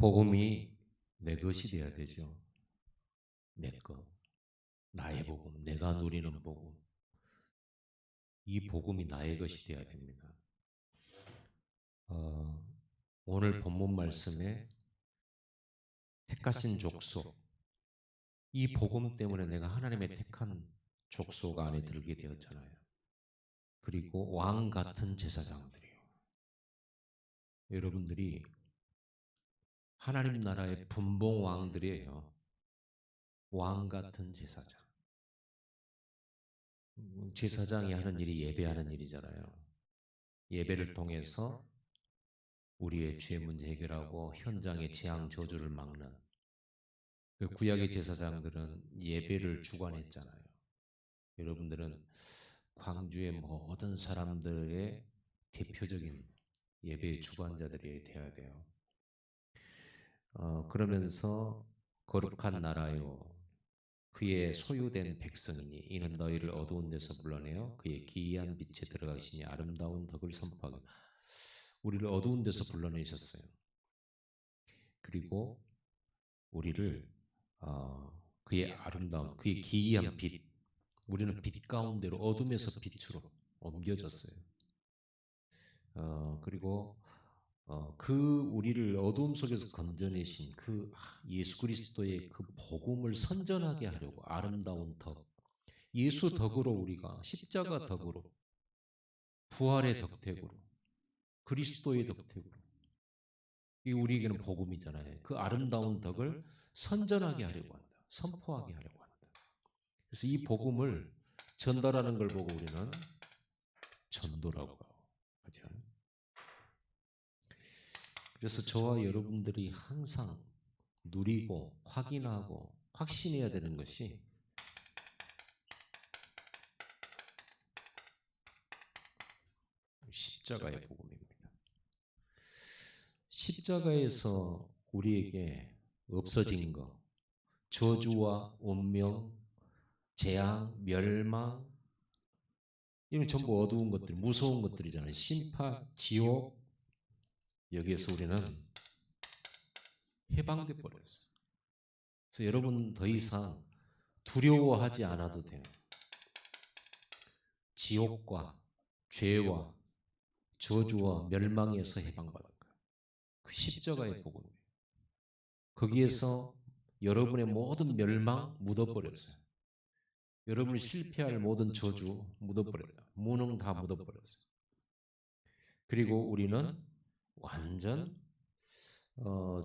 복음이 내 것이 되어야 되죠. 내 것, 나의 복음, 내가 누리는 복음. 이 복음이 나의 것이 되어야 됩니다. 오늘 본문 말씀에 택하신 족속, 이 복음 때문에 내가 하나님의 택한 족속 안에 들게 되었잖아요. 그리고 왕 같은 제사장들이요. 여러분들이 하나님 나라의 분봉 왕들이에요. 왕 같은 제사장. 제사장이 하는 일이 예배하는 일이잖아요. 예배를 통해서 우리의 죄 문제 해결하고 현장의 재앙 저주를 막는 그 구약의 제사장들은 예배를 주관했잖아요. 여러분들은 광주의 모든 사람들의 대표적인 예배의 주관자들이 되어야 돼요. 그러면서 거룩한 나라요 그의 소유된 백성이니 이는 너희를 어두운 데서 불러내어 그의 기이한 빛에 들어가시니 아름다운 덕을 선포하게. 우리를 어두운 데서 불러내셨어요. 그리고 우리를 그의 아름다운 그의 기이한 빛, 우리는 빛 가운데로 어둠에서 빛으로 옮겨졌어요. 그리고 그 우리를 어두움 속에서 건져내신 그 예수 그리스도의 그 복음을 선전하게 하려고 아름다운 덕, 예수 덕으로 우리가 십자가 덕으로 부활의 덕택으로 그리스도의 덕택으로 이 우리에게는 복음이잖아요. 그 아름다운 덕을 선전하게 하려고 한다. 선포하게 하려고 한다. 그래서 이 복음을 전달하는 걸 보고 우리는 전도라고 하죠. 그래서 저와 여러분들이 항상 누리고 확인하고 확신해야 되는 것이 십자가의 복음입니다. 십자가에서 우리에게 없어진 것, 저주와 운명, 재앙, 멸망, 이런 전부 어두운 것들, 무서운 것들이잖아요. 심판, 지옥, 여기에서 우리는 해방돼 버렸어요. 그래서 여러분 더 이상 두려워하지 않아도 돼요. 지옥과 죄와 저주와 멸망에서 해방받은 거예요. 그 십자가의 복음이에요. 거기에서 여러분의 모든 멸망 묻어버렸어요. 여러분이 실패할 모든 저주 묻어버렸다. 무능 다 묻어버렸어요. 그리고 우리는 완전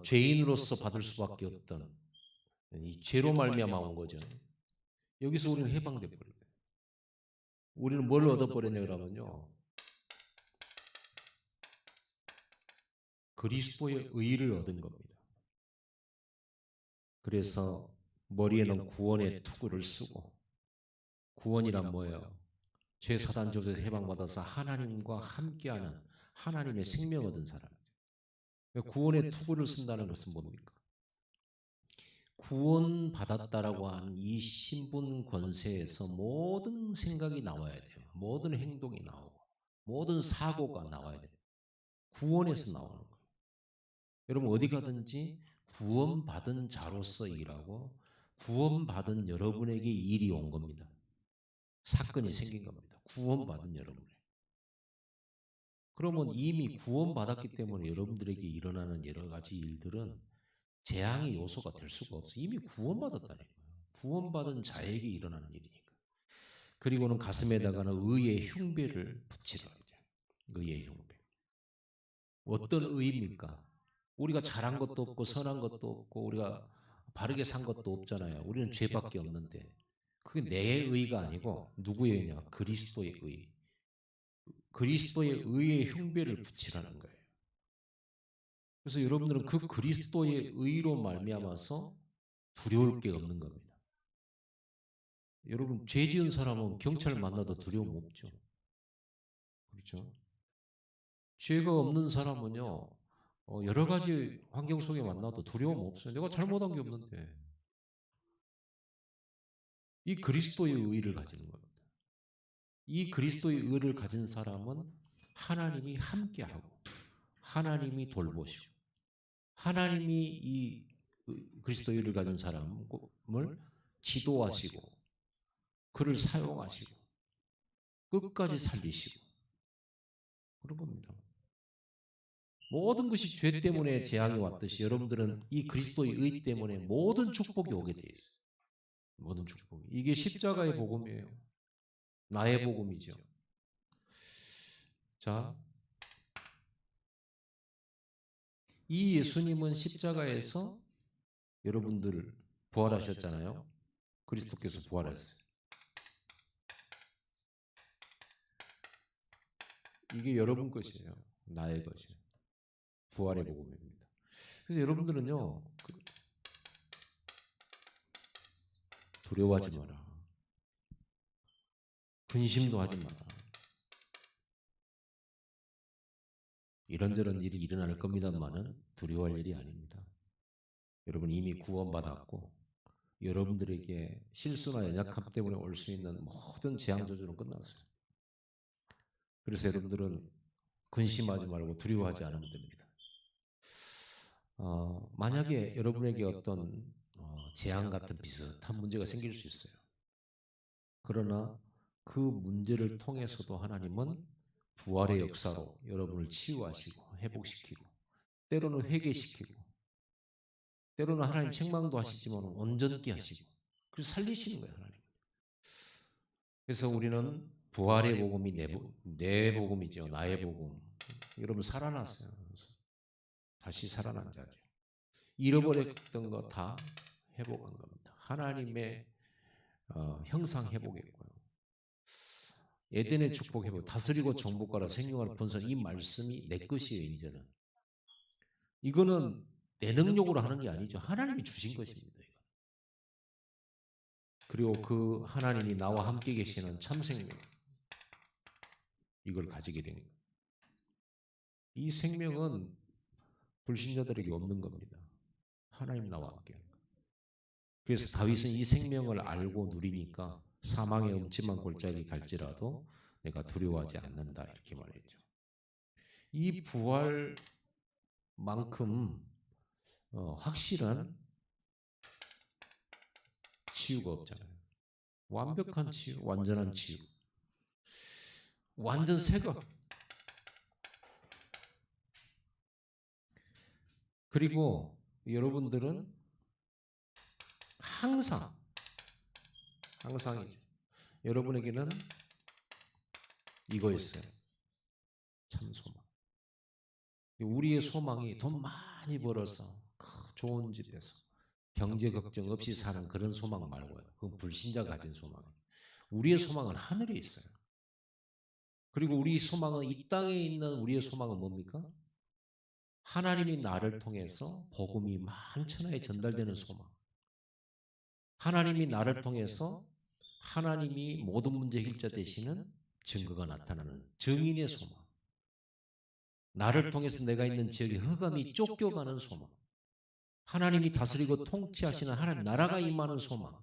죄인으로서 받을 수밖에 없던 이 죄로 말미암아 온 거죠. 여기서 우리는 해방돼 버려요. 우리는 뭘 얻어버렸냐 그러면요, 그리스도의 의를 얻은 겁니다. 그래서 머리에는 구원의 투구를 쓰고, 구원이란 뭐예요? 죄 사단 저주에서 해방받아서 하나님과 함께하는 하나님의 생명 얻은 사람. 구원의 투구를 쓴다는 것은 뭡니까? 구원받았다라고 하는 이 신분 권세에서 모든 생각이 나와야 돼요. 모든 행동이 나오고 모든 사고가 나와야 돼요. 구원에서 나오는 거예요. 여러분 어디 가든지 구원받은 자로서 일하고 구원받은 여러분에게 일이 온 겁니다. 사건이 생긴 겁니다. 구원받은 여러분에게. 그러면 이미 구원받았기 때문에 여러분들에게 일어나는 여러 가지 일들은 재앙의 요소가 될 수가 없어요. 이미 구원받았다는 거예요. 구원받은 자에게 일어나는 일이니까. 그리고는 가슴에다가는 의의 흉배를 붙이라. 의의 흉배. 어떤 의입니까? 우리가 잘한 것도 없고 선한 것도 없고 우리가 바르게 산 것도 없잖아요. 우리는 죄밖에 없는데 그게 내 의가 아니고 누구의 의냐? 그리스도의 의. 그리스도의 의의 흉배를 붙이라는 거예요. 그래서 여러분들은 그 그리스도의 의로 말미암아서 두려울 게 없는 겁니다. 여러분 죄 지은 사람은 경찰 만나도 두려움 없죠. 그렇죠? 죄가 없는 사람은요, 여러 가지 환경 속에 만나도 두려움 없어요. 내가 잘못한 게 없는데. 이 그리스도의 의를 가지는 겁니다. 이 그리스도의 의를 가진 사람은 하나님이 함께하고 하나님이 돌보시고 하나님이 이 그리스도의를 가진 사람을 지도하시고 그를 사용하시고 끝까지 살리시고 그런 겁니다. 모든 것이 죄 때문에 재앙이 왔듯이 여러분들은 이 그리스도의 의 때문에 모든 축복이 오게 돼 있어요. 모든 축복이. 이게 십자가의 복음이에요. 나의 복음이죠. 자, 이 예수님은 십자가에서 여러분들을 부활하셨잖아요. 그리스도께서 부활하셨어요. 이게 여러분 것이에요. 나의 것이에요. 부활의 복음입니다. 그래서 여러분들은요, 두려워하지 마라. 근심도 하지 마라. 이런저런 일이 일어날 겁니다만은 두려워할 일이 아닙니다. 여러분 이미 구원받았고 여러분들에게 실수나 연약함 때문에 올 수 있는 모든 재앙 저주는 끝났어요. 그래서 여러분들은 근심하지 말고 두려워하지 않으면 됩니다. 만약에 여러분에게 어떤 재앙 같은 비슷한 문제가 생길 수 있어요. 그러나 그 문제를 통해서도 하나님은 부활의 역사로 여러분을 치유하시고 회복시키고 때로는 회개시키고 때로는 하나님 책망도 하시지만 온전케 하시고 그래서 살리시는 거예요. 하나님. 그래서 우리는 부활의 복음이 내 복음이죠. 나의 복음. 여러분 살아났어요. 다시 살아난 자죠. 잃어버렸던 거 다 회복한 겁니다. 하나님의 형상 회복했고요. 에덴의 축복 회복, 다스리고 정복하라 생명을 분선 이 말씀이 내 것이에요. 이제는 이거는 내 능력으로 하는 게 아니죠. 하나님이 주신 것입니다. 그리고 그 하나님이 나와 함께 계시는 참 생명 이걸 가지게 된 거예요. 이 생명은 불신자들에게 없는 겁니다. 하나님 나와 함께. 그래서 다윗은 이 생명을 알고 누리니까 사망의 음침한 골짜기 갈지라도 내가 두려워하지 않는다 이렇게 말했죠. 이 부활만큼 확실한 치유가 없잖아요. 완벽한 치유, 완전한 치유, 완전 새것. 그리고 여러분들은 항상이죠. 여러분에게는 이거였어요. 참 소망. 우리의 소망이 돈 많이 벌어서 좋은 집에서 경제 걱정 없이 사는 그런 소망 말고요. 그건 불신자가 가진 소망이에요. 우리의 소망은 하늘에 있어요. 그리고 우리 소망은 이 땅에 있는 우리의 소망은 뭡니까? 하나님이 나를 통해서 복음이 만천하에 전달되는 소망. 하나님이 나를 통해서 하나님이 모든 문제 해결자 되시는 증거가 나타나는 증인의 소망. 나를 통해서 내가 있는 지역에 흑암이 쫓겨가는 소망. 하나님이 다스리고 통치하시는 하나님 나라가 임하는 소망.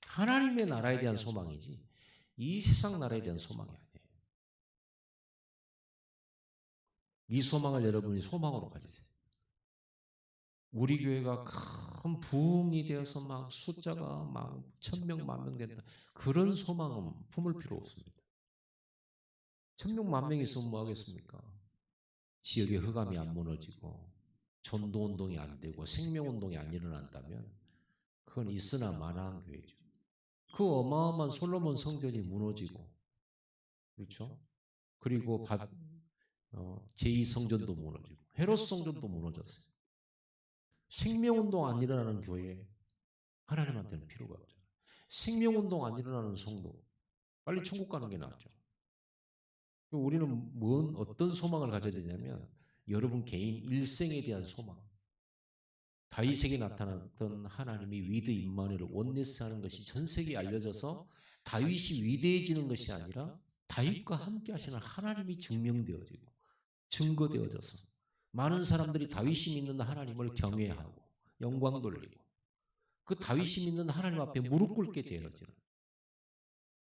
하나님의 나라에 대한 소망이지 이 세상 나라에 대한 소망이 아니에요. 이 소망을 여러분이 소망으로 가지세요. 우리 교회가 큰 부흥이 되어서 막 숫자가 막 1000명, 10,000명 된다. 그런 소망은 품을 필요 없습니다. 1000명, 10,000명이 있으면 뭐 하겠습니까? 지역의 흑암이 안 무너지고 전도운동이 안 되고 생명운동이 안 일어난다면 그건 있으나 마나한 교회죠. 그 어마어마한 솔로몬 성전이 무너지고 그렇죠? 그리고 제2성전도 무너지고 헤롯 성전도 무너졌어요. 생명운동 안 일어나는 교회 하나님한테는 필요가 없죠. 생명운동 안 일어나는 성도 빨리 천국 가는 게 낫죠. 우리는 어떤 소망을 가져야 되냐면 여러분 개인 일생에 대한 소망. 다윗에게 나타났던 하나님이 위드 임마누엘 원네스 하는 것이 전 세계에 알려져서 다윗이 위대해지는 것이 아니라 다윗과 함께 하시는 하나님이 증명되어지고 증거되어져서 많은 사람들이 다윗이 믿는 하나님을 경외하고 영광 돌리고 그 다윗이 믿는 하나님 앞에 무릎 꿇게 되어지는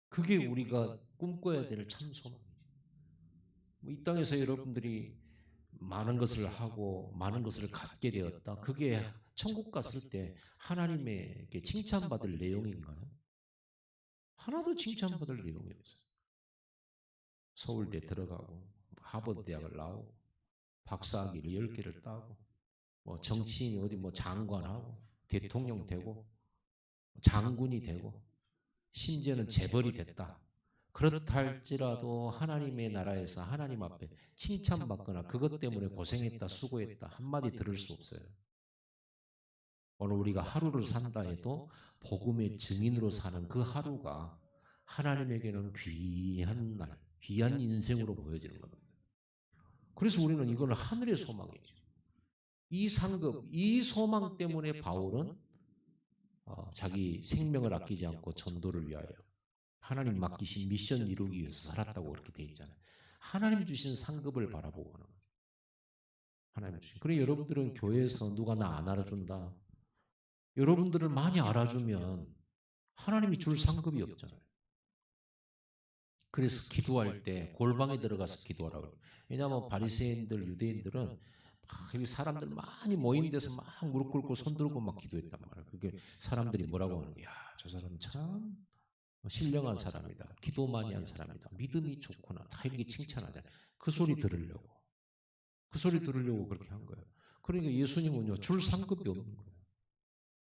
그게 우리가 꿈꿔야 될 참 소망이죠. 이 땅에서 여러분들이 많은 것을 하고 많은 것을 갖게 되었다. 그게 천국 갔을 때 하나님에게 칭찬받을 내용인가요? 하나도 칭찬받을 내용이 없어요. 서울대 들어가고 하버드 대학을 나오고 박사학위를 10개를 따고 뭐 정치인이 어디 뭐 장관하고 대통령 되고 장군이 되고 심지어는 재벌이 됐다. 그렇다 할지라도 하나님의 나라에서 하나님 앞에 칭찬받거나 그것 때문에 고생했다, 수고했다 한마디 들을 수 없어요. 오늘 우리가 하루를 산다 해도 복음의 증인으로 사는 그 하루가 하나님에게는 귀한 날, 귀한 인생으로 보여지는 겁니다. 그래서 우리는 이거는 하늘의 소망이죠. 이 상급, 이 소망 때문에 바울은 자기 생명을 아끼지 않고 전도를 위하여 하나님 맡기신 미션 이루기 위해서 살았다고 그렇게 돼 있잖아요. 하나님 주신 상급을 바라보고 하는 거죠. 하나님 주신. 그래 여러분들은 교회에서 누가 나 안 알아준다. 여러분들을 많이 알아주면 하나님이 줄 상급이 없잖아요. 그래서 기도할 때 골방에 들어가서 기도하라고 그래요. 왜냐하면 바리새인들, 유대인들은 막 사람들 많이 모인 데서 막 무릎 꿇고 손 들고 막 기도했단 말이에요. 그게 사람들이 뭐라고 하는 거야? 저 사람 참 신령한 사람이다. 기도 많이 한 사람이다. 믿음이 좋구나. 다 이렇게 칭찬하잖아요. 그 소리 들으려고. 그 소리 들으려고 그렇게 한 거예요. 그러니까 예수님은요, 줄 상급이 없는 거예요.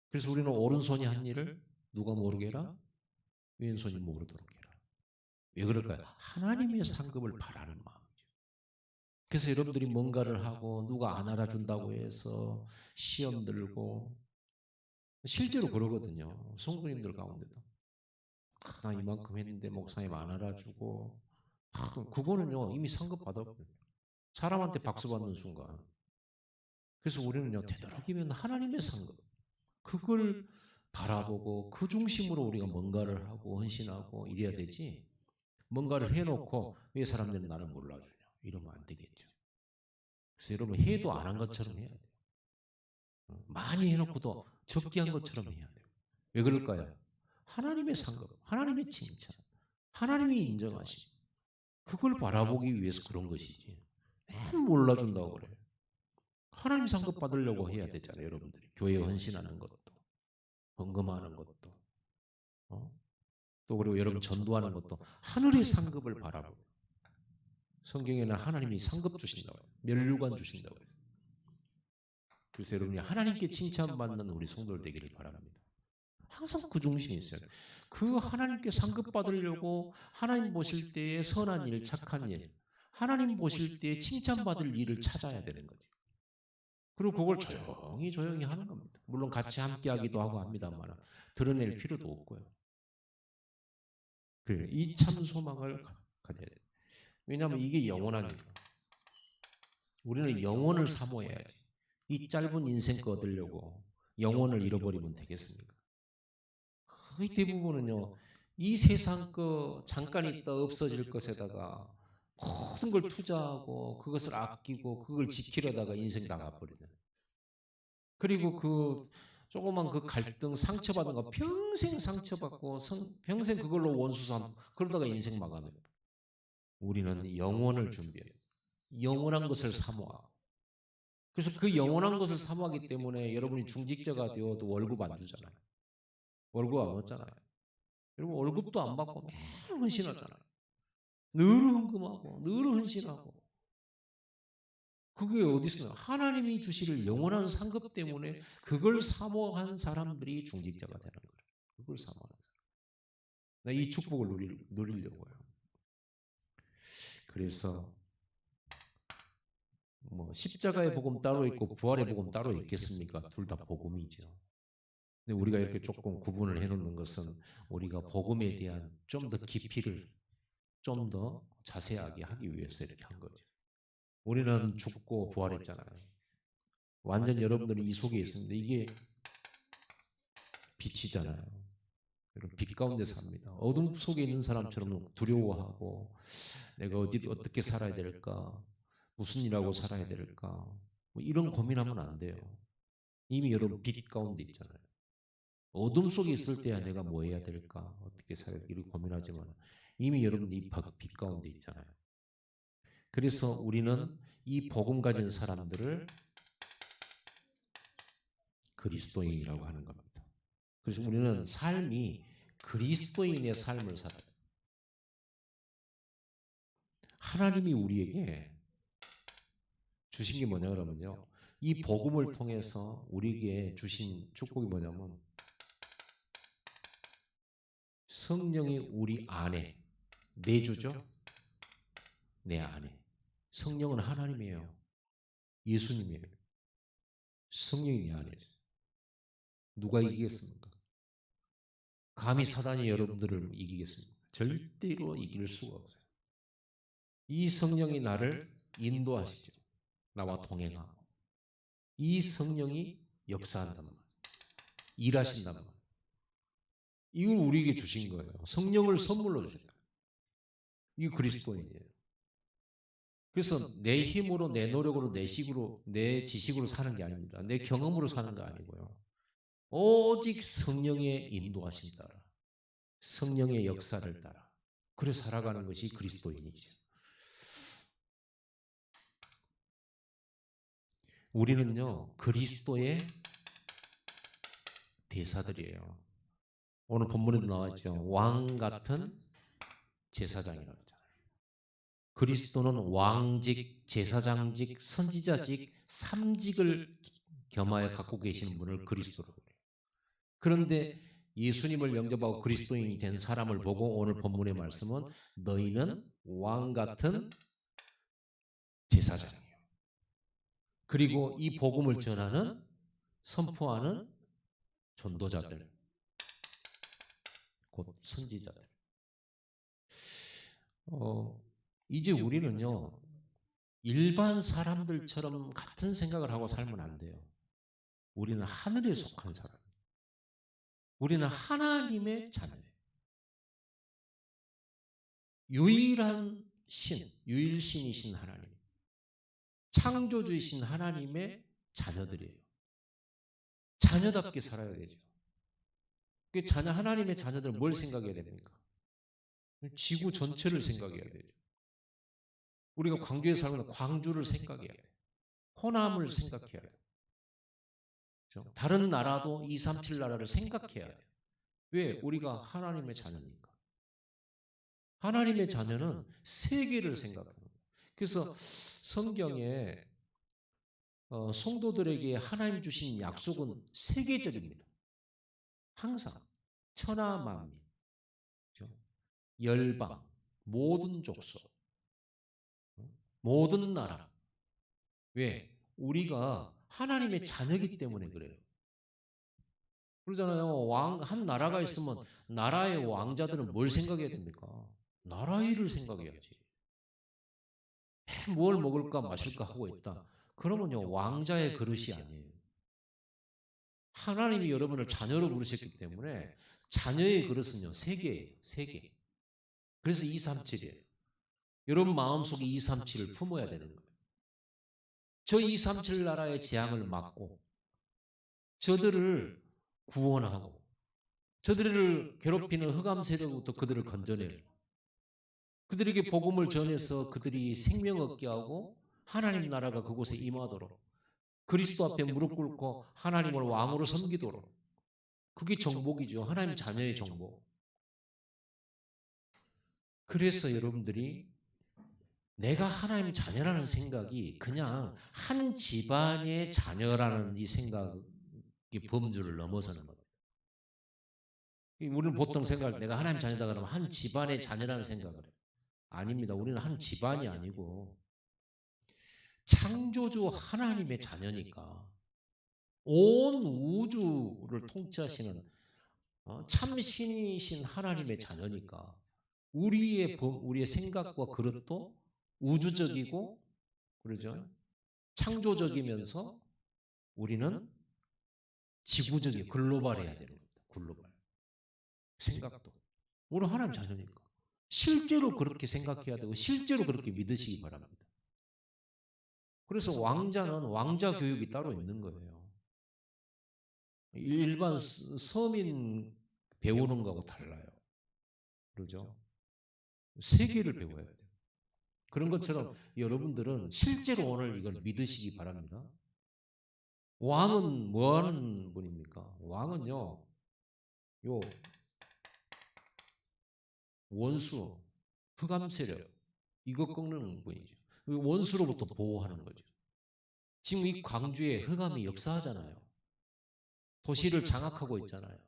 그래서 우리는 오른손이 한 일을 누가 모르게 해라? 왼손이 모르도록 해라. 왜 그럴까요? 하나님의 상급을 바라는 마음이죠. 그래서 여러분들이 뭔가를 하고 누가 안 알아준다고 해서 시험 들고 실제로 그러거든요. 성도님들 가운데도. 나 이만큼 했는데 목사님 안 알아주고 그거는요 이미 상급 받았고요. 사람한테 박수 받는 순간. 그래서 우리는요 되도록이면 하나님의 상급 그걸 바라보고 그 중심으로 우리가 뭔가를 하고 헌신하고 이래야 되지. 뭔가를 해놓고 왜 사람들은 나를 몰라주냐 이러면 안 되겠죠. 그래서 여러분 해도 안 한 것처럼 해야 돼요. 많이 해놓고도 적게 한 것처럼 해야 돼요. 왜 그럴까요? 하나님의 상급, 하나님의 칭찬, 하나님이 인정하심 그걸 바라보기 위해서 그런 것이지. 맨 몰라준다고 그래요. 하나님 상급 받으려고 해야 되잖아요. 여러분들이 교회에 헌신하는 것도 헌금하는 것도 또 그리고 여러분 전도하는 것도 하늘의 상급을 바라보고 성경에는 하나님이 상급 주신다고 해요. 면류관 주신다고 해요. 그래서 여러분이 하나님께 칭찬받는 우리 성도들 되기를 바랍니다. 항상 그 중심이 있어요. 그 하나님께 상급 받으려고 하나님 보실 때의 선한 일, 착한 일, 하나님 보실 때에 칭찬받을 일을 찾아야 되는 거죠. 그리고 그걸 조용히 하는 겁니다. 물론 같이 함께 하기도 하고 합니다만 드러낼 필요도 없고요. 이 참 소망을 가져야 돼요. 왜냐하면 이게 영원한 일. 우리는 영혼을 사모해야지. 이 짧은 인생 거 얻으려고 영혼을 잃어버리면 되겠습니까? 거의 대부분은요. 이 세상 거 잠깐 있다 없어질 것에다가 모든 걸 투자하고 그것을 아끼고 그걸 지키려다가 인생 나가버리는. 그리고 그 조그만 그 갈등 상처받은 거 평생 상처받고 평생 그걸로 원수 삼고 그러다가 인생 마감해요. 우리는 영원을 준비해요. 영원한 것을 사모하고. 그래서 그 영원한 것을 사모하기 때문에 여러분이 중직자가 되어도 월급 안 주잖아요. 월급 안 받잖아요. 여러분 월급도 안 받고 매일 헌신하잖아요. 늘 헌금하고 늘 헌신하고. 그게 어디서 나요? 하나님이 주시를 영원한 상급 때문에 그걸 사모한 사람들이 중직자가 되는 거예요. 그걸 사모하는 사람. 나 이 축복을 누리려고요. 그래서 뭐 십자가의 복음 따로 있고 부활의 복음 따로 있겠습니까? 둘 다 복음이죠. 근데 우리가 이렇게 조금 구분을 해놓는 것은 우리가 복음에 대한 좀 더 깊이를 좀 더 자세하게 하기 위해서 이렇게 한 거죠. 우리는 죽고 부활했잖아요. 완전 여러분들은 이 속에 있습니다. 이게 빛이잖아요. 빛 가운데 삽니다. 어둠 속에 있는 사람처럼 두려워하고 내가 어떻게 살아야 될까? 무슨 일하고 살아야 될까? 뭐 이런 고민하면 안 돼요. 이미 여러분 빛 가운데 있잖아요. 어둠 속에 있을 때야 내가 뭐 해야 될까? 어떻게 살아야 될까? 이렇게 고민하지만 이미 여러분 이 빛 가운데 있잖아요. 그래서 우리는 이 복음 가진 사람들을 그리스도인이라고 하는 겁니다. 그래서 우리는 삶이 그리스도인의 삶을 살아요. 하나님이 우리에게 주신 게 뭐냐 그러면요. 이 복음을 통해서 우리에게 주신 축복이 뭐냐면 성령이 우리 안에 내주죠. 내 안에. 성령은 하나님이에요. 예수님이에요. 성령이 내 안에 있어요. 누가 이기겠습니까? 감히 사단이 여러분들을 이기겠습니까? 절대로 이길 수가 없어요. 이 성령이 나를 인도하시죠. 나와 동행하고. 이 성령이 역사한단 말이에요. 일하신단 말이에요. 이걸 우리에게 주신 거예요. 성령을 선물로 주셨다. 이게 그리스도인이에요. 그래서 내 힘으로, 내 노력으로, 내 식으로, 내 지식으로 사는 게 아닙니다. 내 경험으로 사는 거 아니고요. 오직 성령의 인도하심 따라, 성령의 역사를 따라, 그래 살아가는 것이 그리스도인이죠. 우리는요, 그리스도의 대사들이에요. 오늘 본문에도 나왔죠. 왕 같은 제사장이라고 했잖아요. 그리스도는 왕직, 제사장직, 선지자직, 삼직을 겸하여 갖고 계시는 분을 그리스도라고 해요. 그런데 예수님을 영접하고 그리스도인이 된 사람을 보고 오늘 본문의 말씀은 너희는 왕 같은 제사장이에요. 그리고 이 복음을 전하는, 선포하는 전도자들, 곧 선지자들. 이제 우리는요, 일반 사람들처럼 같은 생각을 하고 살면 안 돼요. 우리는 하늘에 속한 사람. 우리는 하나님의 자녀예요. 유일한 신, 유일신이신 하나님. 창조주이신 하나님의 자녀들이에요. 자녀답게 살아야 되죠. 그 자녀, 하나님의 자녀들은 뭘 생각해야 됩니까? 지구 전체를 생각해야 돼요. 우리가 광주에 살면 광주를 생각해야 돼요. 호남을 생각해야 돼요. 그렇죠? 다른 나라도 237 나라를 생각해야 돼요. 왜? 우리가 하나님의 자녀니까. 하나님의 자녀는 세계를 생각합니다. 그래서 성경에 성도들에게 하나님 주신 약속은 세계적입니다. 항상 천하 만민, 그렇죠? 열방, 모든 족속, 모든 나라. 왜? 우리가 하나님의 자녀이기 때문에 그래요. 그러잖아요. 한 나라가 있으면 나라의 왕자들은 뭘 생각해야 됩니까? 나라 일을 생각해야지. 뭘 먹을까 마실까 하고 있다. 그러면요, 왕자의 그릇이 아니에요. 하나님이 여러분을 자녀로 부르셨기 때문에 자녀의 그릇은요, 세 개예요. 세 개. 그래서 237이에요. 여러분 마음속에 237을 품어야 되는 거예요. 저 237 나라의 재앙을 막고 저들을 구원하고 저들을 괴롭히는 흑암 세력부터 그들을 건져내고 그들에게 복음을 전해서 그들이 생명 얻게 하고 하나님 나라가 그곳에 임하도록 그리스도 앞에 무릎 꿇고 하나님을 왕으로 섬기도록 그게 정복이죠. 하나님 자녀의 정복. 그래서 여러분들이 내가 하나님 자녀라는 생각이 그냥 한 집안의 자녀라는 이 생각의 범주를 넘어서는 겁니다. 우리는 보통 생각할 때 내가 하나님 자녀다 그러면 한 집안의 자녀라는 생각을 해요. 아닙니다. 우리는 한 집안이 아니고 창조주 하나님의 자녀니까 온 우주를 통치하시는 참신이신 하나님의 자녀니까 우리의 생각과 그릇도 우주적이고 그러죠. 창조적이면서 우리는 지구적인 글로벌해야 되는 겁니다. 글로벌. 생각도. 우리 하나님 자녀니까. 실제로 그렇게 생각해야 되고 실제로 그렇게 믿으시기 바랍니다. 그래서 왕자는 왕자 교육이 따로 있는 거예요. 일반 서민 배우는 거하고 달라요. 그러죠? 세계를 배워야 돼요. 그런 것처럼 여러분들은 실제로 오늘 이걸 믿으시기 바랍니다. 왕은 뭐 하는 분입니까? 왕은요, 요 원수, 흑암 세력, 이거 꺾는 분이죠. 원수로부터 보호하는 거죠. 지금 이 광주에 흑암이 역사하잖아요. 도시를 장악하고 있잖아요.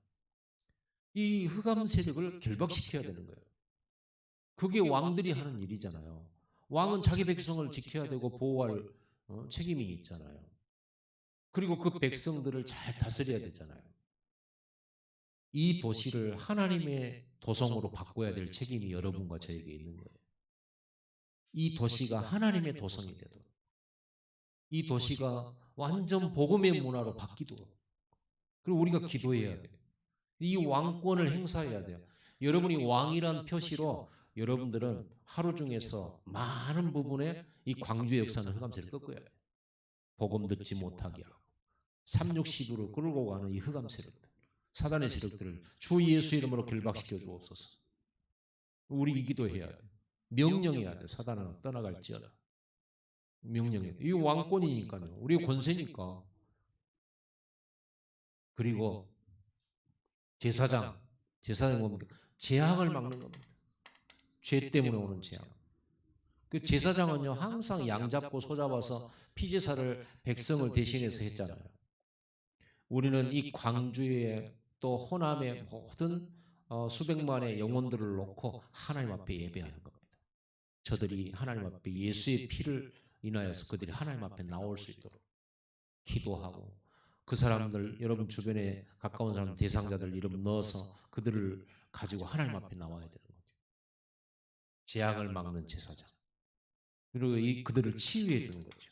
이 흑암 세력을 결박시켜야 되는 거예요. 그게 왕들이 하는 일이잖아요. 왕은 자기 백성을 지켜야 되고 보호할 책임이 있잖아요. 그리고 그 백성들을 잘 다스려야 되잖아요. 이 도시를 하나님의 도성으로 바꿔야 될 책임이 여러분과 저에게 있는 거예요. 이 도시가 하나님의 도성이 되도록, 이 도시가 완전 복음의 문화로 바뀌도록, 그리고 우리가 기도해야 돼요. 이 왕권을 행사해야 돼요. 여러분이 왕이란 표시로 여러분들은 하루 중에서 많은 부분에 이 광주의 역사는 흑암세를 꺾어야 돼요. 복음 듣지 못하게 하고 360으로 끌고 가는 이 흑암 세력들, 사단의 세력들을 주 예수 이름으로 결박시켜 주옵소서. 우리 이 기도해야 돼. 명령해야 돼. 사단은 떠나갈지어다. 명령해. 이 왕권이니까요. 우리의 권세니까. 그리고 제사장이 뭡니까? 재앙을 막는 겁니다. 죄 때문에 오는 재앙. 그 제사장은요, 항상 양 잡고 소 잡아서 피제사를 백성을 대신해서 했잖아요. 우리는 이 광주에 또 호남의 모든 수백만의 영혼들을 놓고 하나님 앞에 예배하는 겁니다. 저들이 하나님 앞에 예수의 피를 인하여서 그들이 하나님 앞에 나올 수 있도록 기도하고, 그 사람들, 여러분 주변에 가까운 사람 대상자들 이름 넣어서 그들을 가지고 하나님 앞에 나와야 되는 거죠. 재앙을 막는 제사장. 그리고 그들을 치유해 주는 거죠.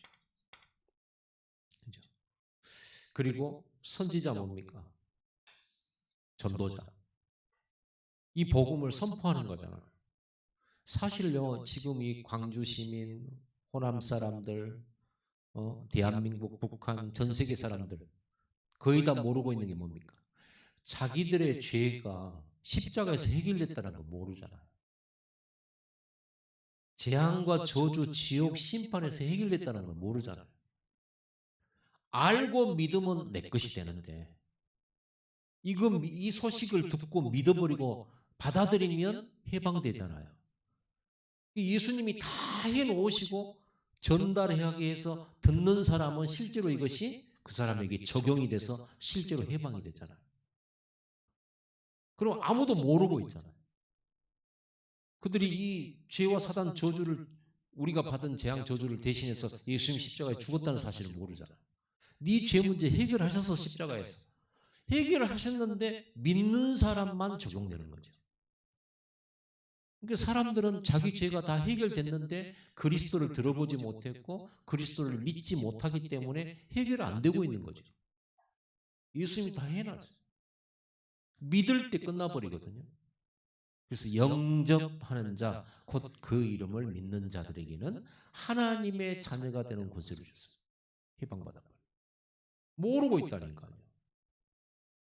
그죠? 그리고 선지자 뭡니까? 전도자. 이 복음을 선포하는 거잖아요. 사실요, 지금 이 광주 시민, 호남 사람들, 대한민국, 북한, 전 세계 사람들 거의 다 모르고 있는 게 뭡니까? 자기들의 죄가 십자가에서 해결됐다는 거 모르잖아요. 재앙과 저주, 지옥, 심판에서 해결됐다는 걸 모르잖아요. 알고 믿으면 내 것이 되는데, 이 소식을 듣고 믿어버리고 받아들이면 해방되잖아요. 예수님이 다 해놓으시고 전달하게 해서 듣는 사람은 실제로 이것이 그 사람에게 적용이 돼서 실제로 해방이 되잖아요. 그럼 아무도 모르고 있잖아요. 그들이 이 죄와 사단 저주를, 우리가 받은 재앙 저주를 대신해서 예수님 십자가에 죽었다는 사실을 모르잖아요. 네 죄 문제 해결하셔서 십자가에서 해결을 하셨는데 믿는 사람만 적용되는 거죠. 그러니까 사람들은 자기 죄가 다 해결됐는데 그리스도를 들어보지 못했고 그리스도를 믿지 못하기 때문에 해결이 안 되고 있는 거죠. 예수님이 다 해놨어요. 믿을 때 끝나버리거든요. 그래서 영접하는 자, 곧 그 이름을 믿는 자들에게는 하나님의 자녀가 되는 권세를 주셨어요. 해방받아버려요. 모르고 있다니까요.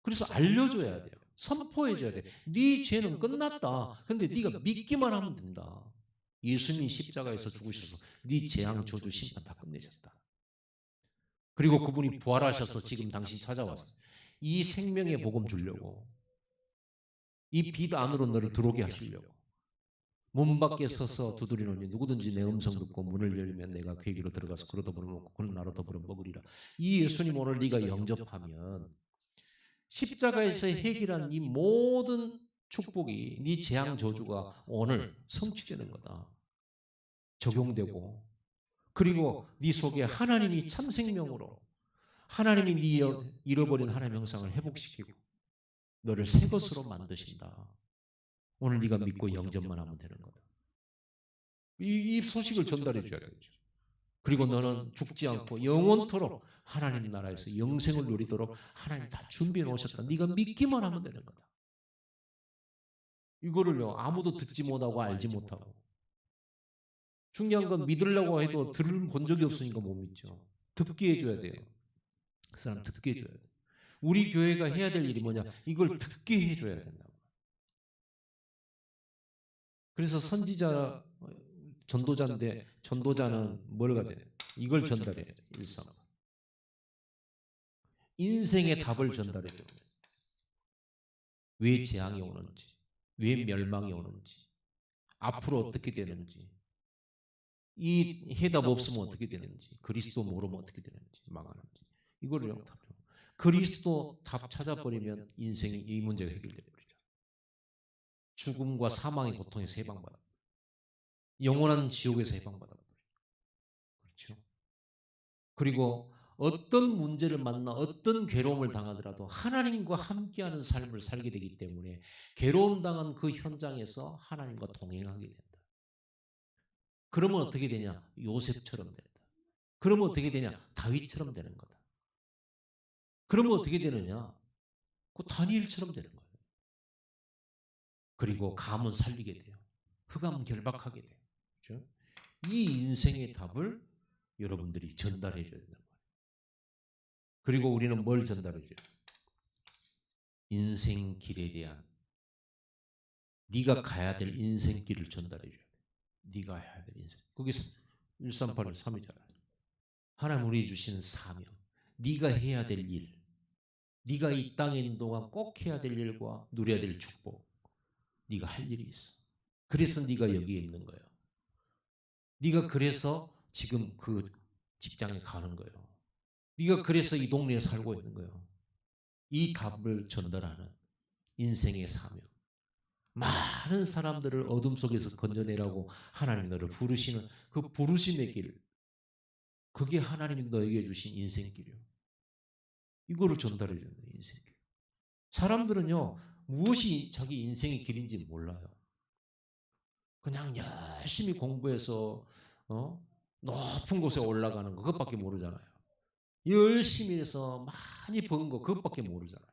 그래서 알려줘야 돼요. 선포해줘야 돼. 네 죄는 끝났다. 근데 네가 믿기만 하면 된다. 예수님이 십자가에서 죽으셔서 네 재앙, 저주, 심판 다 끝내셨다. 그리고 그분이 부활하셔서 지금 당신 찾아왔어요. 이 생명의 복음 주려고. 이 빛 안으로 너를 들어오게 하시려고. 문 밖에 서서 두드리노니 누구든지 내 음성 듣고 문을 열면 내가 그에게로 들어가서 그로도 벌어먹고 그는 나로 더불어 먹으리라. 이 예수님 오늘 네가 영접하면 십자가에서 해결한 이 모든 축복이, 네 재앙 저주가 오늘 성취되는 거다. 적용되고, 그리고 네 속에 하나님이 참 생명으로, 하나님이 네 잃어버린 하나님의 형상을 회복시키고 너를 새 것으로 만드신다. 오늘 네가 믿고 영접만 하면 되는 거다. 이 소식을 전달해 줘야 되죠. 그리고 너는 죽지 않고 영원토록 하나님 나라에서 영생을 누리도록 하나님 다 준비해 놓으셨다. 네가 믿기만 하면 되는 거다. 이거를요, 아무도 듣지 못하고 알지 못하고. 중요한 건 믿으려고 해도 들은 적이 없으니까 못 믿죠. 듣게 해줘야 돼요. 그 사람 듣게 해줘야 돼요. 우리 교회가 해야 될 일이 뭐냐? 이걸 듣게 해줘야 된다고. 그래서 선지자 전도자인데 전도자는 뭘 가야 돼? 이걸 전달해야 돼. 일상. 인생의 답을 전달해 줘. 왜 재앙이 오는지, 왜 멸망이 오는지, 앞으로 어떻게 되는지, 이 해답 없으면 어떻게 되는지, 그리스도 모르면 어떻게 되는지, 망하는지. 이거를 답. 그리스도 답 찾아버리면 인생이 이 문제가 해결돼 버리죠. 죽음과 사망의 고통에서 해방받아. 영원한 지옥에서 해방받아. 그렇죠. 그리고 어떤 문제를 만나 어떤 괴로움을 당하더라도 하나님과 함께하는 삶을 살게 되기 때문에 괴로움 당한 그 현장에서 하나님과 동행하게 된다. 그러면 어떻게 되냐? 요셉처럼 된다. 그러면 어떻게 되냐? 다윗처럼 되는 거다. 그러면 어떻게 되느냐? 그 다니엘처럼 되는 거예요. 그리고 감은 살리게 돼요. 흑암은 결박하게 돼요. 그렇죠? 이 인생의 답을 여러분들이 전달해 줘야 된다는 거예요. 그리고 우리는 뭘 전달해 줘요? 인생길에 대한 네가 가야 될 인생길을 전달해 줘야 돼. 네가 해야 될 인생. 그게 138을 3이잖아요. 하나님 우리 주시는 사명. 네가 해야 될 일. 네가 이 땅에 있는 동안 꼭 해야 될 일과 누려야 될 축복. 네가 할 일이 있어. 그래서 네가 여기에 있는 거예요. 네가 그래서 지금 그 직장에 가는 거예요. 네가 그래서 이 동네에 살고 있는 거예요. 이 답을 전달하는 인생의 사명. 많은 사람들을 어둠 속에서 건져내라고 하나님 너를 부르시는 그 부르심의 길. 그게 하나님이 너에게 주신 인생길이요. 이거를 전달해 주는 거예요. 인생길. 사람들은요. 무엇이 자기 인생의 길인지 몰라요. 그냥 열심히 공부해서 높은 곳에 올라가는 거 그것밖에 모르잖아요. 열심히 해서 많이 번 거 그것밖에 모르잖아요.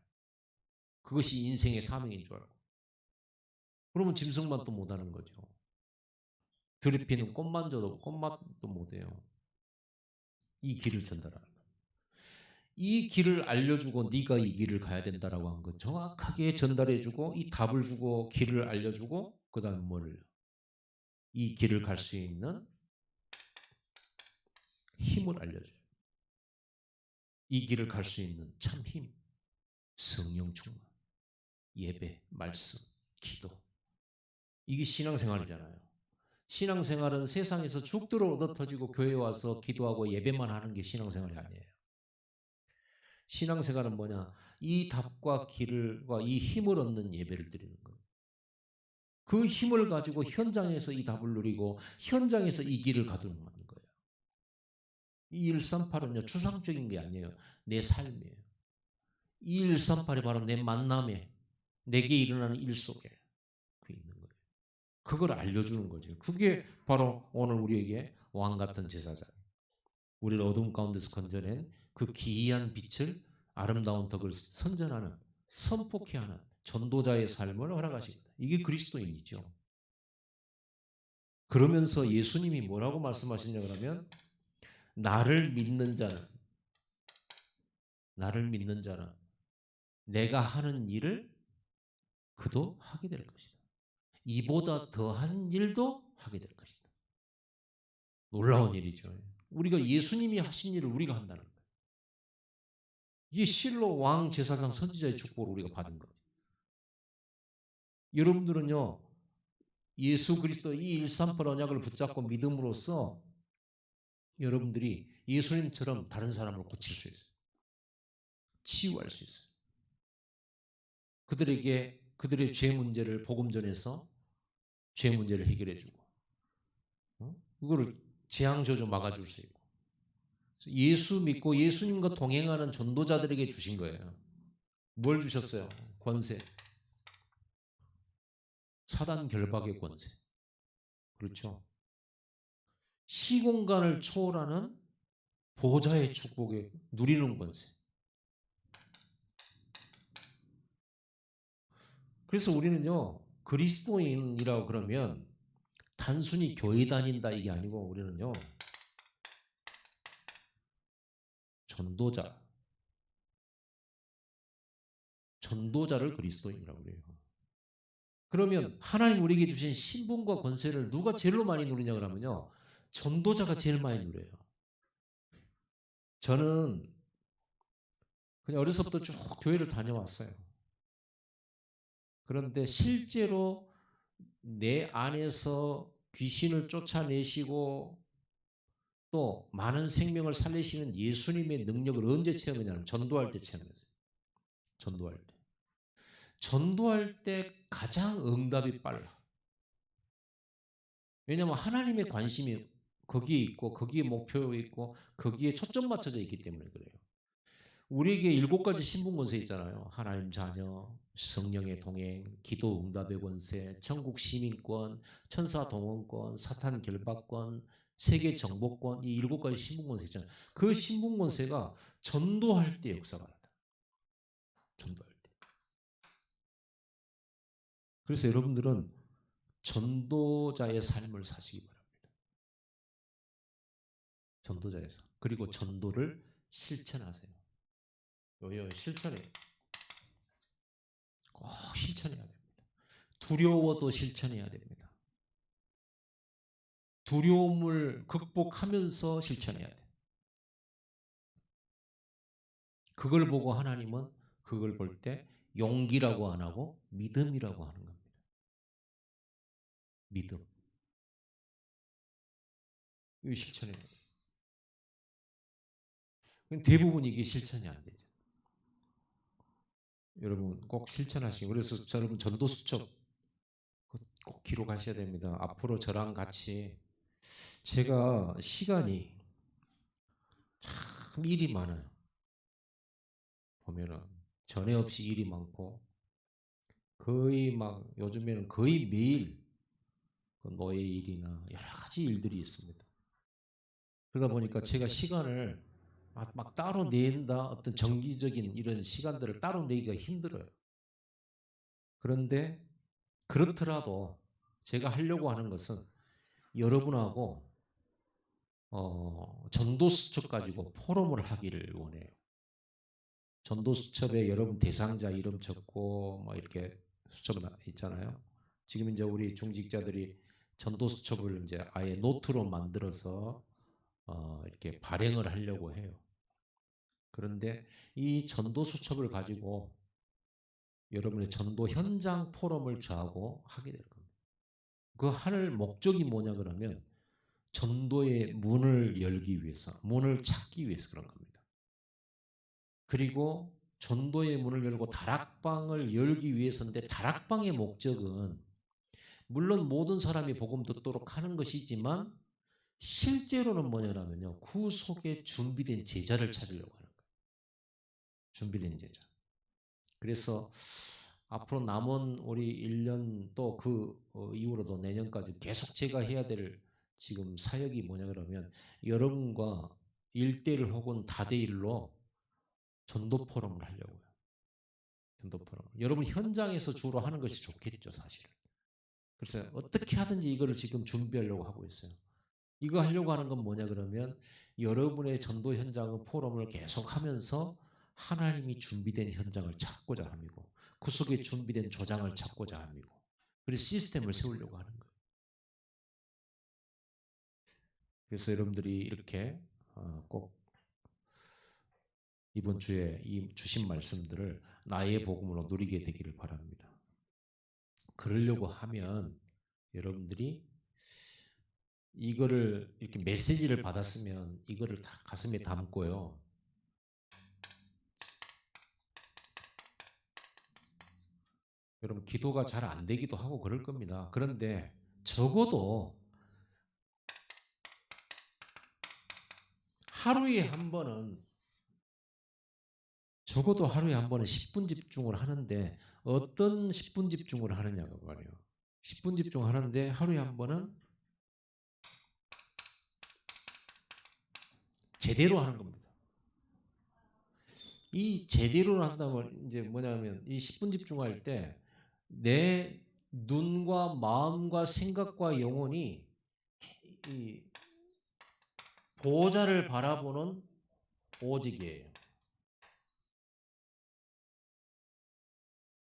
그것이 인생의 사명인 줄 알고. 그러면 짐승만 또 못하는 거죠. 드리피는 꽃만 줘도 꽃맛도 못해요. 이 길을 전달하는 거예요. 이 길을 알려주고 네가 이 길을 가야 된다라고 한 건 정확하게 전달해주고 이 답을 주고 길을 알려주고 그 다음 뭐를 이 길을 갈 수 있는 힘을 알려줘요. 이 길을 갈 수 있는 참 힘, 성령 충만, 예배, 말씀, 기도. 이게 신앙생활이잖아요. 신앙생활은 세상에서 죽도록 얻어터지고 교회 와서 기도하고 예배만 하는 게 신앙생활이 아니에요. 신앙생활은 뭐냐? 이 답과 길과 이 힘을 얻는 예배를 드리는 거예요. 그 힘을 가지고 현장에서 이 답을 누리고 현장에서 이 길을 가두는 거예요. 이 138은요 추상적인 게 아니에요. 내 삶이에요. 이 138이 바로 내 만남에 내게 일어나는 일 속에 그 있는 거예요. 그걸 알려주는 거죠. 그게 바로 오늘 우리에게 왕 같은 제사장. 우리를 어둠 가운데서 건져낸 그 기이한 빛을 아름다운 덕을 선전하는 선포케 하는 전도자의 삶을 허락하십니다. 이게 그리스도인이죠. 그러면서 예수님이 뭐라고 말씀하시냐 그러면 나를 믿는 자는 내가 하는 일을 그도 하게 될 것이다. 이보다 더한 일도 하게 될 것이다. 놀라운 일이죠. 우리가 예수님이 하신 일을 우리가 한다는 거예요. 이게 실로 왕 제사장 선지자의 축복을 우리가 받은 거예요. 여러분들은요. 예수 그리스도 이 138 언약을 붙잡고 믿음으로써 여러분들이 예수님처럼 다른 사람을 고칠 수 있어요. 치유할 수 있어요. 그들에게 그들의 죄 문제를 복음 전해서 죄 문제를 해결해 주고 그거를 재앙 저주 막아줄 수 있고 예수 믿고 예수님과 동행하는 전도자들에게 주신 거예요. 뭘 주셨어요? 권세. 사단 결박의 권세. 그렇죠. 시공간을 초월하는 보좌의 축복에 누리는 권세. 그래서 우리는요 그리스도인이라고 그러면 단순히 교회 다닌다 이게 아니고 우리는요 전도자를 그리스도인이라고 그래요. 그러면 하나님 우리에게 주신 신분과 권세를 누가 제일로 많이 누리냐 그러면요. 전도자가 제일 많이 누려요. 저는 그냥 어려서부터 쭉 교회를 다녀왔어요. 그런데 실제로 내 안에서 귀신을 쫓아내시고 또 많은 생명을 살리시는 예수님의 능력을 언제 체험했냐면 전도할 때 체험했어요. 전도할 때. 전도할 때 가장 응답이 빨라. 왜냐하면 하나님의 관심이 거기에 있고 거기에 목표에 있고 거기에 초점 맞춰져 있기 때문에 그래요. 우리에게 7가지 신분 권세 있잖아요. 하나님 자녀, 성령의 동행, 기도 응답의 권세, 천국 시민권, 천사 동원권, 사탄 결박권, 세계 정복권, 이 7가지 신분 권세 있잖아요. 그 신분 권세가 전도할 때 역사가 나다. 전도할 때. 그래서 여러분들은 전도자의 삶을 사시기 바랍니다. 전도자의 삶. 그리고 전도를 실천하세요. 요요 실천해요. 꼭 실천해야 됩니다. 두려워도 실천해야 됩니다. 두려움을 극복하면서 실천해야 돼. 그걸 보고 하나님은 그걸 볼 때 용기라고 안 하고 믿음이라고 하는 겁니다. 믿음. 이거 실천해야 돼. 대부분 이게 실천이 안 되죠. 여러분 꼭 실천하시고 그래서 여러분 전도 수첩 꼭 기록하셔야 됩니다. 앞으로 저랑 같이 제가 시간이 참 일이 많아요. 보면은 전에 없이 일이 많고 거의 막 요즘에는 거의 매일 노예 일이나 여러 가지 일들이 있습니다. 그러다 보니까 제가 시간을 막 따로 낸다 어떤 정기적인 이런 시간들을 따로 내기가 힘들어요. 그런데 그렇더라도 제가 하려고 하는 것은 여러분하고 전도 수첩 가지고 포럼을 하기를 원해요. 전도 수첩에 여러분 대상자 이름 적고 뭐 이렇게 수첩 있잖아요. 지금 이제 우리 중직자들이 전도 수첩을 이제 아예 노트로 만들어서 이렇게 발행을 하려고 해요. 그런데 이 전도 수첩을 가지고 여러분의 전도 현장 포럼을 저하고 하게 될 겁니다. 그 할 목적이 뭐냐 그러면 전도의 문을 열기 위해서, 문을 찾기 위해서 그런 겁니다. 그리고 전도의 문을 열고 다락방을 열기 위해서인데 다락방의 목적은 물론 모든 사람이 복음 듣도록 하는 것이지만 실제로는 뭐냐면요. 그 속에 준비된 제자를 찾으려고 하는 거예요. 준비된 제자. 그래서 앞으로 남은 우리 1년 또 그 이후로도 내년까지 계속 제가 해야 될 지금 사역이 뭐냐 그러면 여러분과 1대1 혹은 다대1로 전도 포럼을 하려고요. 전도 포럼. 여러분 현장에서 주로 하는 것이 좋겠죠, 사실은. 그래서 어떻게 하든지 이거를 지금 준비하려고 하고 있어요. 이거 하려고 하는 건 뭐냐 그러면 여러분의 전도 현장의 포럼을 계속 하면서 하나님이 준비된 현장을 찾고자 함이고 그 속에 준비된 조장을 찾고자 함이고 그래서 시스템을 세우려고 하는 거예요. 그래서 여러분들이 이렇게 꼭 이번 주에 이 주신 말씀들을 나의 복음으로 누리게 되기를 바랍니다. 그러려고 하면 여러분들이 이거를 이렇게 메시지를 받았으면 이거를 다 가슴에 담고요. 여러분 기도가 잘 안 되기도 하고 그럴 겁니다. 그런데 적어도 하루에 한 번은 10분 집중을 하는데 어떤 10분 집중을 하느냐고 말이에요. 10분 집중하는데 하루에 한 번은 제대로 하는 겁니다. 이 제대로 한다면 이제 뭐냐면 이 10분 집중할 때 내 눈과 마음과 생각과 영혼이 이 보호자를 바라보는 오직이에요.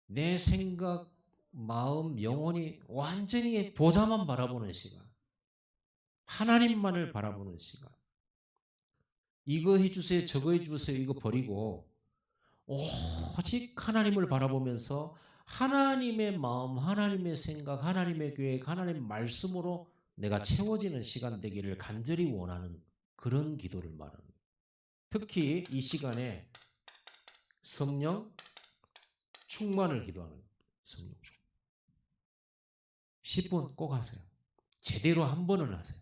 내 생각, 마음, 영혼이 완전히 보좌만 바라보는 시간. 하나님만을 바라보는 시간. 이거 해주세요, 저거 해주세요, 이거 버리고 오직 하나님을 바라보면서 하나님의 마음, 하나님의 생각, 하나님의 계획, 하나님의 말씀으로 내가 채워지는 시간 되기를 간절히 원하는 그런 기도를 말하는 거예요. 특히 이 시간에 성령 충만을 기도하는 거예요. 성령 충만. 10분 꼭 하세요. 제대로 한 번은 하세요.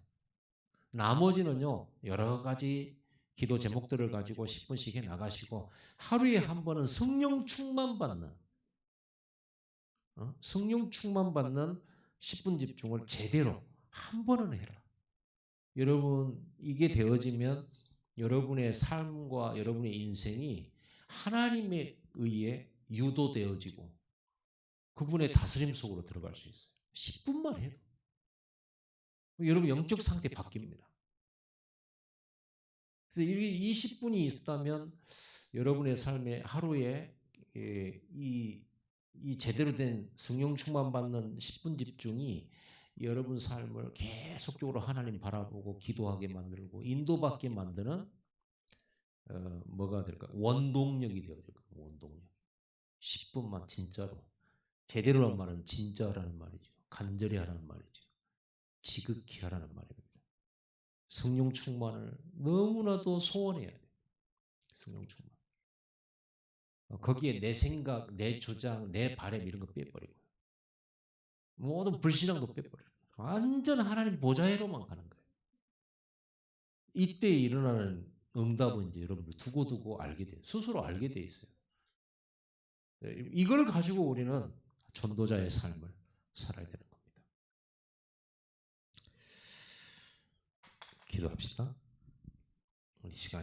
나머지는요, 여러 가지 기도 제목들을 가지고 10분씩 해 나가시고 하루에 한 번은 성령 충만 받는 성령 충만 받는 10분 집중을 제대로 한 번은 해라. 여러분 이게 되어지면 여러분의 삶과 여러분의 인생이 하나님에 의해 유도되어지고 그분의 다스림 속으로 들어갈 수 있어요. 10분만 해도 여러분 영적 상태 바뀝니다. 그래서 이 10분이 있다면 여러분의 삶에 하루에 이 제대로 된 성령 충만 받는 10분 집중이 여러분 삶을 계속적으로 하나님 바라보고 기도하게 만들고 인도받게 만드는 뭐가 될까? 원동력이 되어질 거예요. 원동력. 10분만 진짜로 제대로란 말은 진짜라는 말이죠. 간절히 하라는 말이죠. 지극히 하라는 말입니다. 성령 충만을 너무나도 소원해야 돼요. 성령 충만. 거기에 내 생각, 내 주장, 내 바람 이런 거 빼버리고 모든 불신앙도 빼버려요. 완전 하나님 보좌에로만 가는 거예요. 이때 일어나는 응답은 이제 여러분들 두고두고 알게 돼요. 스스로 알게 돼 있어요. 이걸 가지고 우리는 전도자의 삶을 살아야 되는 겁니다. 기도합시다. 우리 시간